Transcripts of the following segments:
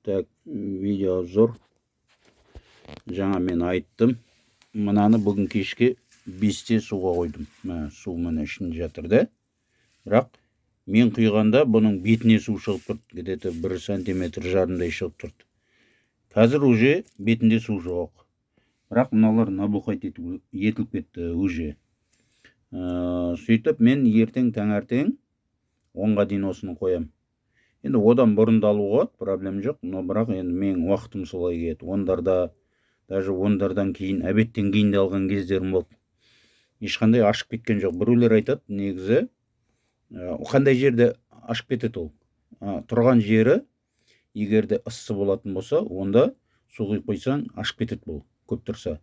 Так, видео зор. Жаңа мен айттым. Мынаны бүгін кешке 5-те суға қойдым. Су міне ішінде жатыр да. Бірақ мен құйғанда бұның бетіне су шығып тұрды. Где-то 1 сантиметр жарымдай шығып тұрды. Қазір уже бетінде су жоқ. Бірақ мыналар набухать етіліп кетті уже. Сөйтіп мен ертең таңертең 10-ға дейін осыны қоям. Енді одан бұрын да алуға проблем жоқ, но бірақ енді менің уақытым солай келеді. Даже ондардан кейін, обедтен кейін де алған кездерім болды. Ешқандай ашып кеткен жоқ. Біреулер айтады, негізі қандай жерде ашып кетеді ол. Тұрған жері егерде ыссы болатын болса, онда су құйып қойсаң ашып кетеді бұл, көп тұрса.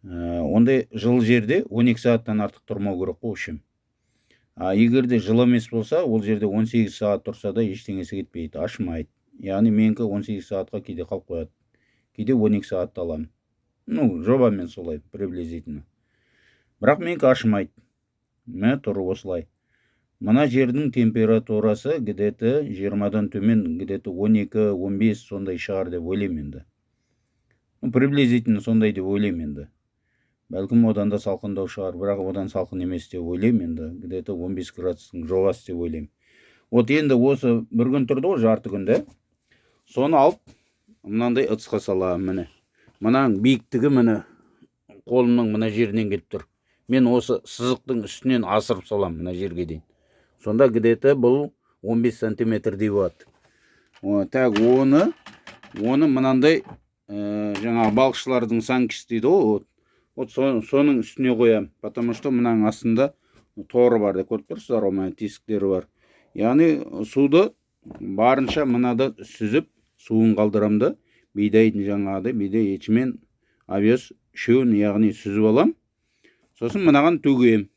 Ондай жылы жерде 12 сағаттан артық тұрмау керек қой ішім. Егерде жылы емес болса, ол жерде 18 сағат тұрса да ештеңесі кетпейді, ашымайды. Яғни менікі 18 сағатқа кейде қалып қояды. Кейде 12 сағат аламын. Жобамен солай, приблизительно. Бірақ менікі ашымайды. Тұры осылай. Мына жердің температурасы где-то 20-дан төмен, где-то 12-15 сондай шығар деп ойлаймын енді. Приблизительно сондай деп ойлаймын енді. Бәлкім одан да салқындау шығар, бірақ одан салқын емес деп ойлаймын енді. Где-то 15 градустың жоғасы деп ойлаймын. Енді осы бір күн тұрды ғой, жарты күнде. Соны алып, мынандай ыдысқа саламын міне. Мынаның биіктігі міне қолымның мына жерінен келіп тұр. Мен осы сызықтың үстінен асырып саламын мына жерге дейін. Сонда где-то бұл 15 сантиметрдей болады. Так, оны мынандай жаңа балықшылардың санкisi дейді ғой. Соның үстіне қоям, потому что мынаның астында торы бар деп көріп тұрсыздар ғой, тесіктері бар. Яғни суды барынша мынада сүзіп, суын қалдырамды. Бидайдың жаңағыдай, бидай, ечмен, овес үшеуін яғни сүзіп алам. Сосын мынаған төгем.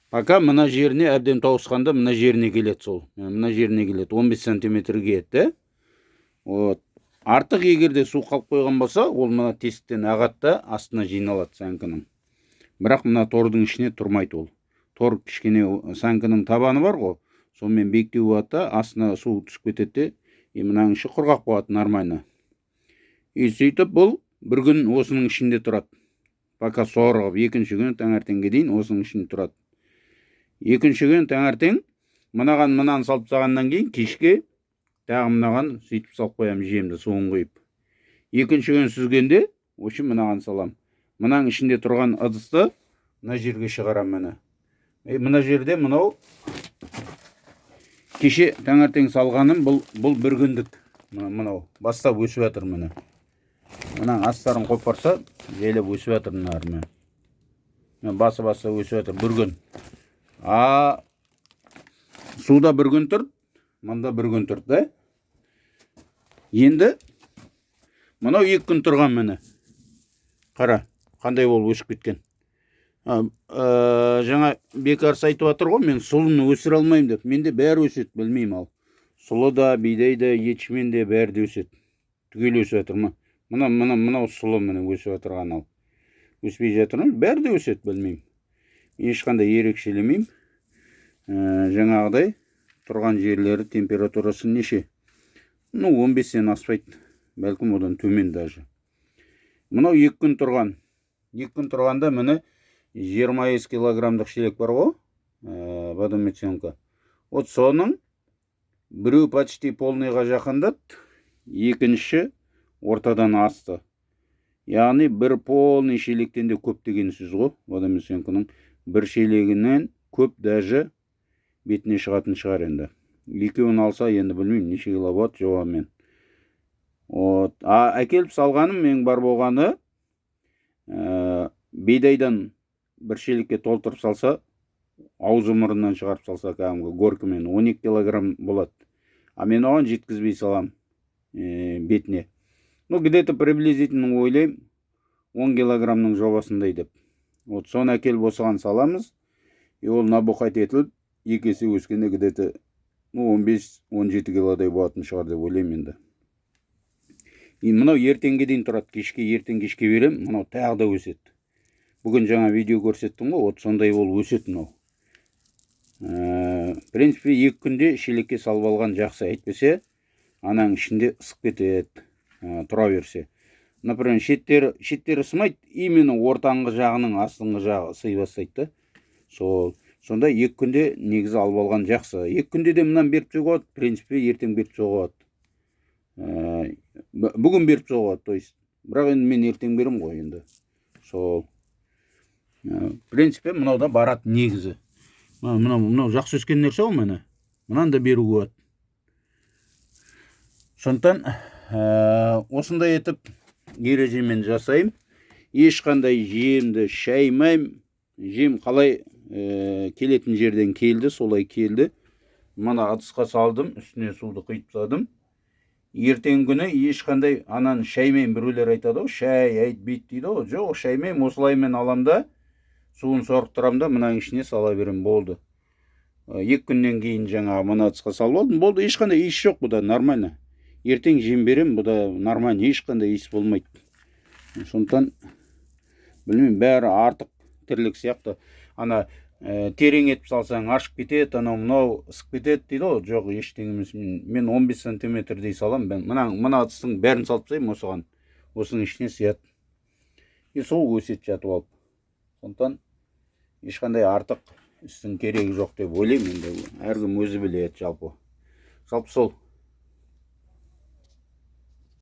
Пока мына жеріне әбден тауысқанда мына жеріне келеді сол. Мына жеріне келеді, 15 сантиметр келеді. Артық егерде су қалып қойған болса, ол мына тесіктен ағатта астына жиналады сәңкінің. Бірақ мына тордың ішіне тұрмайды ол. Тор кішкене сәңкінің табаны бар ғой, сонымен бектеу болады, астына су түсіп кетеді, мынаның іші құрғақ болады нормально. Сөйтіп бұл бір күн осының ішінде тұрады. Пока сорғып, екінші күн таңертеңге дейін осының ішінде тұрады. Екінші күн таңертең мынаны салып тастағаннан кейін кешке тағы мынаған сөйтіп салып қоям жемді суын құйып. Екінші күн сүзгенде осы мынаған салам. Мынаның ішінде тұрған ыдысты мына жерге шығарам міне. Мына жерде мынау кеше таңертең салғаным бұл бір күндік. Мынау бастап өсіп жатыр міне. Мынаның астарын қойып барса, жайлап өсіп жатыр мыналар. Басы өсіп жатыр бір күн. Суда бір күн тұрды, мында бір күн тұрды. Енді мынау 2 күн тұрған міне. Қара, қандай ол өсіп кеткен. Жаңа бекарыс айтып жатыр ғой, мен сұлыны өсіре алмаймын деп. Менде бәрі өседі, білмеймін ал. Сұлы да, бидай да, ечмен де бәрі де өседі. Түгел өсіп жатыр ма? Мынау сұлы міне өсіп жатырған ал. Өспей жатыр ма? Бәрі де өседі, білмеймін. Ешқандай ерекшелемеймін. Жаңағыдай тұрған жерлері температурасы неше? 15-тен аспайды. Бәлкім одан төмен даже. Мынау 2 күн тұрған. 2 күн тұрғанда міне 20 килограммдық шелек бар ғой, водомеценка. Соның біреу почти полныйға жақындады, екінші ортадан асты. Яғни бір полный шелектен де көп деген сөз ғой, водомеценканың бір шелегінен көп даже бетіне шығатын шығар енді. Екеуін алса енді білмеймін, неше киловатт жауамен. Әкеліп салғаным мен бар болғаны, бидайдан бір шелекке толтырып салса, аузы мұрыннан шығарып салса, кәдімгі горкімен 12 килограмм болады. Мен оған жеткізбей салам бетіне. Где-то приблизительно ойлайым 10 килограммның жобасындай деп. Соны әкеліп осыған саламыз. Ол набухать етіліп, екесе өскенде где-то 15-17 килодай болатын шығар деп ойлаймын енді. Мынау ертеңге дейін тұрады, ертең-кешке берем, мынау тағы да өседі. Бүгін жаңа видео көрсеттім ғой, сондай ол өседі мынау. В принципе, 2 күнде шелекке салып алған жақсы, әйтпесе ананың ішінде ысып кетеді, тұра берсе. Например, шеттері ысымайды, именно ортаңғы жағының астыңғы жағы ысый бастайды да. Сонда 2 күнде негізі алып алған жақсы. 2 күнде де мынан беріп соғады, в принципе, ертең беріп соғады. Бүгін беріп соғады, то есть. Бірақ енді мен ертең берем ғой енді. В принципе, мынау да барады негізі. Мынау жақсы өскен нәрсе ғой мені. Мынаны да беруге болады. Сондықтан осындай етіп ережемен жасайым. Ешқандай жемді шаймайым. Жем қалай келетін жерден келді, солай келді. Мына ыдысқа салдым, үстіне суды құйып тастадым. Ертең күні ешқандай ананы шаймайым, біреулер айтады ғой, шай айтпайды дейді ғой. Жоқ, шаймайым, осылаймен алам да, суын сорғыттырам да, мынаның ішіне сала берем, болды. 2 күннен кейін жаңағы мына ыдысқа салып алдым, болды. Ешқандай иіс жоқ, бұда нормально. Ертең жем берем, бұда нормально, ешқандай иіс болмайды. Сондықтан білмеймін, бәрі артық тірлік сияқты. Ана терең етіп салсаң ашып кетеді, мынау ысып кетеді дейді ғой. Жоқ, ештеңе емес. Мен 15 сантиметрдей салам. Мына ыдыстың бәрін салып тастаймын осыған. Осының ішіне сияды. Сол өсет жатып алып. Сондықтан ешқандай артық істің керегі жоқ деп ойлаймын. Әркім өзі біледі жалпы. Сол